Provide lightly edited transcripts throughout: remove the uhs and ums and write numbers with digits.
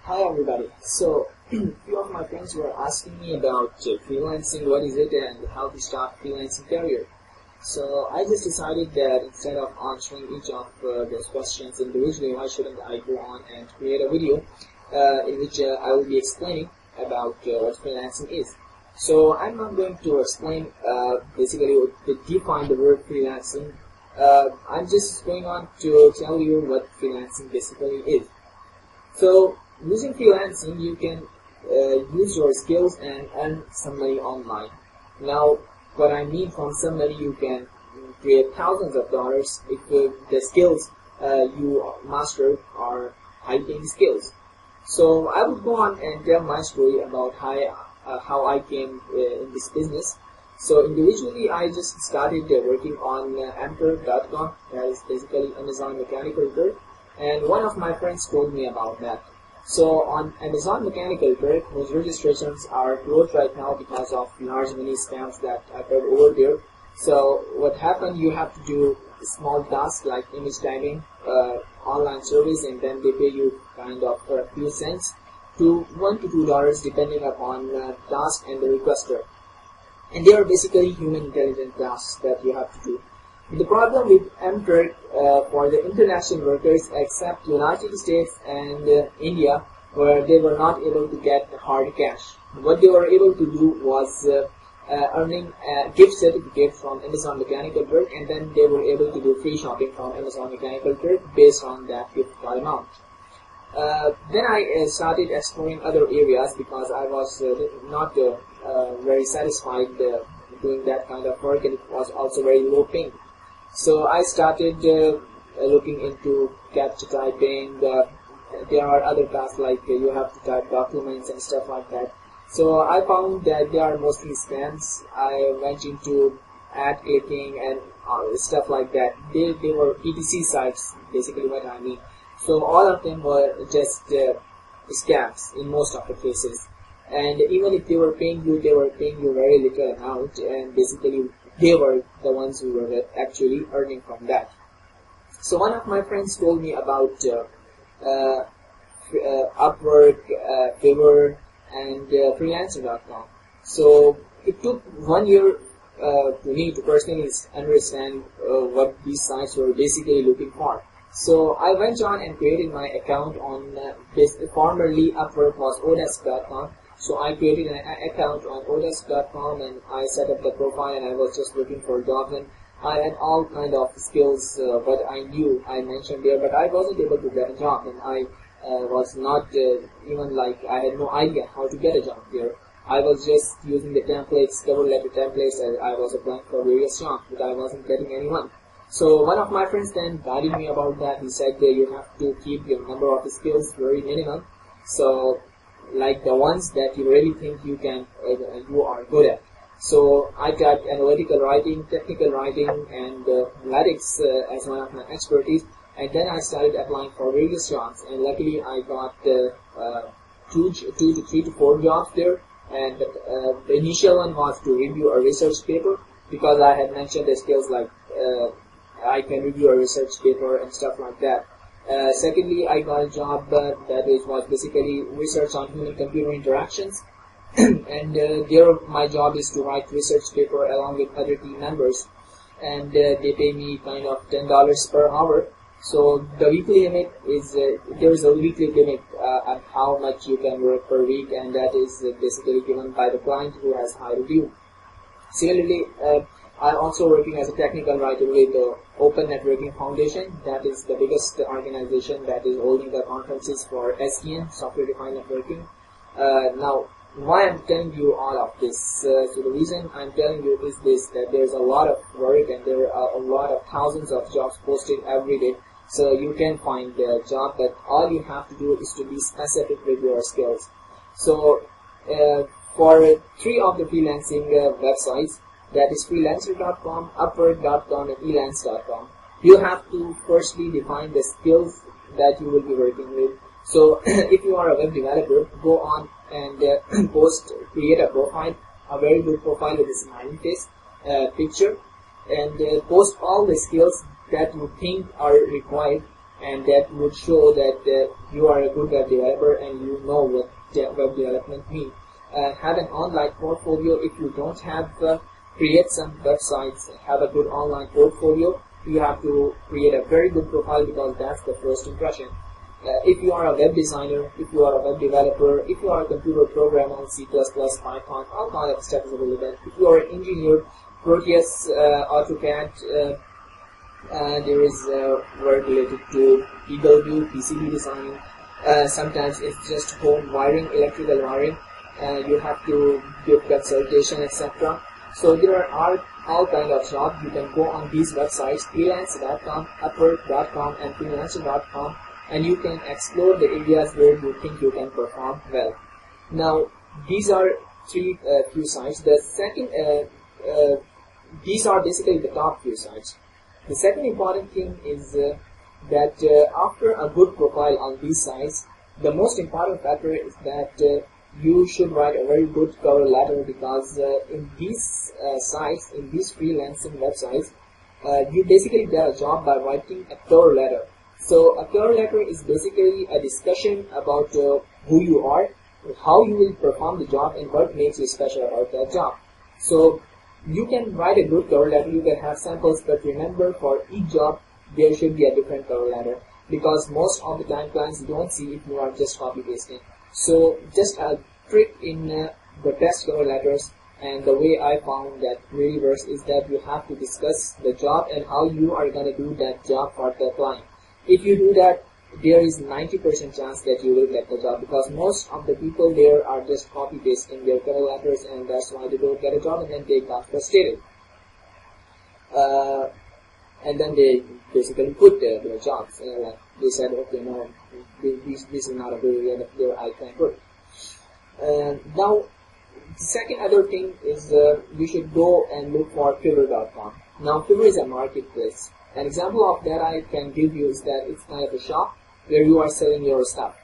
Hi everybody. So, few of my friends were asking me about freelancing, what is it and how to start freelancing career. So I just decided that instead of answering each of those questions individually, why shouldn't I go on and create a video in which I will be explaining about what freelancing is. So I'm not going to explain basically to define the word freelancing. I'm just going on to tell you what freelancing basically is. So using freelancing, you can use your skills and earn some money online. Now, what I mean from some money, you can create thousands of dollars if the skills you master are high-paying skills. So I would go on and tell my story about how I came in this business. So individually, I just started working on Amper.com, that is basically Amazon Mechanical Turk, and one of my friends told me about that. So on Amazon Mechanical Turk, whose registrations are closed right now because of large money scams that occurred over there. So what happened, you have to do small tasks like image tagging, online service, and then they pay you kind of for a few cents to $1 to $2 depending upon task and the requester. And they are basically human intelligent tasks that you have to do. The problem with MTurk for the international workers except United States and India, where they were not able to get hard cash. What they were able to do was earning a gift certificate from Amazon Mechanical Turk, and then they were able to do free shopping from Amazon Mechanical Turk based on that gift card amount. Then I started exploring other areas because I was not very satisfied doing that kind of work, and it was also very low paying. So I started looking into captcha typing. There are other tasks like you have to type documents and stuff like that. So I found that they are mostly scams. I went into ad clicking and stuff like that. They were PTC sites, basically what I mean. So all of them were just scams in most of the cases. And even if they were paying you very little amount, and basically they were the ones who were actually earning from that. So one of my friends told me about Upwork, Fiverr, and Freelancer.com. So it took 1 year to me to personally understand what these sites were basically looking for. So I went on and created my account on formerly Upwork was Odesk.com. So I created an account on Odesk.com and I set up the profile, and I was just looking for jobs, and I had all kind of skills what I knew I mentioned there, but I wasn't able to get a job, and I was not even like I had no idea how to get a job there. I was just using the templates, cover letter templates, and I was applying for various jobs, but I wasn't getting anyone. So one of my friends then guided me about that. He said that you have to keep your number of skills very minimum. So like the ones that you really think you are good at. So I got analytical writing, technical writing, and analytics as one of my expertise. And then I started applying for various jobs, and luckily I got two to three to four jobs there. And the initial one was to review a research paper, because I had mentioned the skills like I can review a research paper and stuff like that. Secondly, I got a job that was basically research on human-computer interactions, and there my job is to write research paper along with other team members, and they pay me kind of $10 per hour. So the weekly limit is there is a weekly limit on how much you can work per week, and that is basically given by the client who has high review. Similarly, I'm also working as a technical writer with the Open Networking Foundation. That is the biggest organization that is holding the conferences for SDN, Software Defined Networking. Now, why I'm telling you all of this? So the reason I'm telling you is this, that there's a lot of work and there are a lot of thousands of jobs posted every day. So you can find a job, but all you have to do is to be specific with your skills. So for three of the freelancing websites, that is Freelancer.com, Upwork.com, and Elance.com. You have to firstly define the skills that you will be working with. So if you are a web developer, go on and create a profile, a very good profile with a smiling face picture, and post all the skills that you think are required and that would show that you are a good web developer and you know what web development means. Have an online portfolio. If you don't have, create some websites, have a good online portfolio. You have to create a very good profile because that's the first impression. If you are a web designer, if you are a web developer, if you are a computer programmer, C++, Python, all kind of stuff is available. If you are an engineer, Proteus, AutoCAD, there is work related to EW, PCB designing. Sometimes it's just home wiring, electrical wiring. You have to give consultation, etc. So there are all kind of jobs. You can go on these websites, freelance.com, upwork.com, and freelancer.com, and you can explore the areas where you think you can perform well. Now, these are few sites. The second, these are basically the top few sites. The second important thing is that after a good profile on these sites, the most important factor is that you should write a very good cover letter, because in these sites, in these freelancing websites, you basically get a job by writing a cover letter. So a cover letter is basically a discussion about who you are, how you will perform the job, and what makes you special about that job. So you can write a good cover letter, you can have samples, but remember, for each job there should be a different cover letter, because most of the time clients don't see if you are just copy pasting. So just a trick in the best cover letters, and the way I found that really works, is that you have to discuss the job and how you are going to do that job for the client. If you do that, there is 90% chance that you will get the job, because most of the people there are just copy pasting their cover letters, and that's why they don't get a job, and then they got frustrated. And then they basically quit their jobs. Like they said, okay, no, this is not a good area that I can put. Now, the second other thing is you should go and look for Fiverr.com. Now, Fiverr is a marketplace. An example of that I can give you is that it's kind of a shop where you are selling your stuff.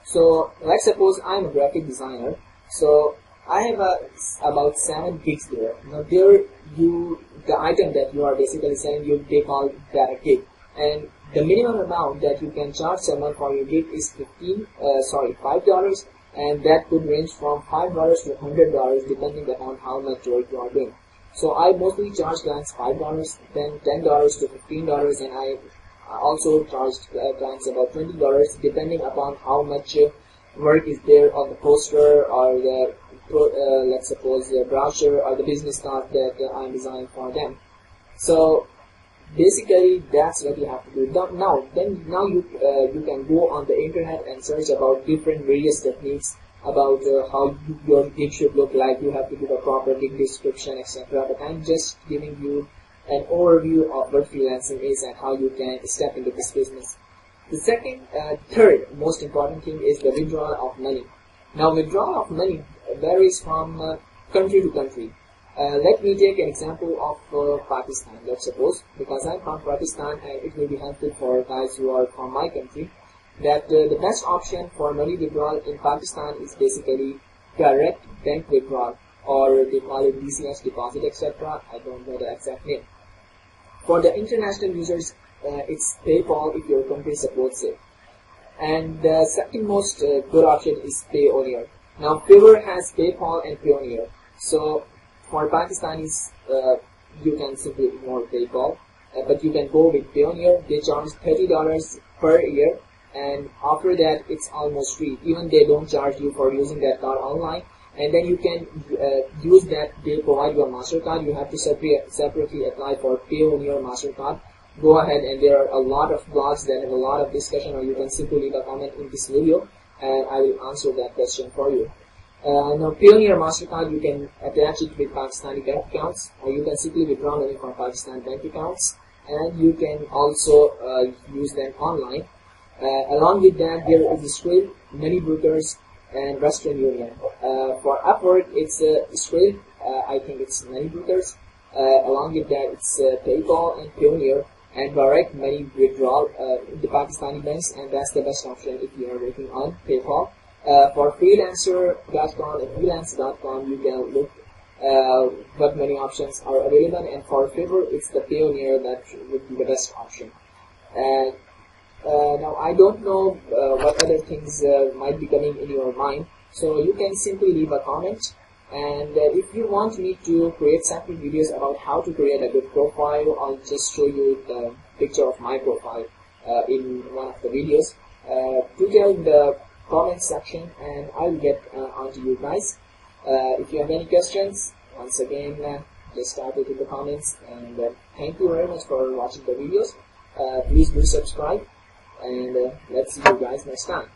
So, let's suppose I'm a graphic designer. So, I have about 7 gigs there. Now, there the item that you are basically selling, they call that a gig. And the minimum amount that you can charge someone for your gig is $5, and that could range from $5 to $100 depending upon how much work you are doing. So I mostly charge clients $5, then $10 to $15, and I also charged clients about $20 depending upon how much work is there on the poster or the let's suppose the brochure or the business card that I'm designing for them. So basically that's what you have to do. Now you can go on the internet and search about different various techniques about how your gig should look like. You have to give a proper gig description, etc. But I'm just giving you an overview of what freelancing is and how you can step into this business. The third most important thing is the withdrawal of money. Now, withdrawal of money varies from country to country. Let me take an example of Pakistan, let's suppose, because I'm from Pakistan and it will be helpful for guys who are from my country, that the best option for money withdrawal in Pakistan is basically direct bank withdrawal, or they call it DCS deposit, etc. I don't know the exact name. For the international users, it's PayPal if your country supports it. And the second most good option is Payoneer. Now, Fiverr has PayPal and Payoneer. So for Pakistanis, you can simply ignore PayPal, but you can go with Payoneer. They charge $30 per year, and after that it's almost free. Even they don't charge you for using that card online, and then you can use that. They provide you a MasterCard. You have to separately apply for Payoneer MasterCard. Go ahead, and there are a lot of blogs that have a lot of discussion, or you can simply leave a comment in this video and I will answer that question for you. Now, Payoneer MasterCard, you can attach it with Pakistani bank accounts, or you can simply withdraw money from Pakistan bank accounts, and you can also use them online. Along with that, there is Skrill, Money Brokers, and Western Union. For Upwork, it's Skrill, I think it's Money Brokers. Along with that, it's PayPal and Payoneer, and direct money withdrawal in the Pakistani banks, and that's the best option if you are working on PayPal. For Freelancer.com and Freelance.com, you can look what many options are available, and for Fiverr, it's the Payoneer that would be the best option. Now I don't know what other things might be coming in your mind, so you can simply leave a comment. And if you want me to create sample videos about how to create a good profile, I'll just show you the picture of my profile in one of the videos. Do tell the comment section and I'll get onto you guys. If you have any questions, once again, just type it in the comments. And thank you very much for watching the videos. Please do subscribe, and let's see you guys next time.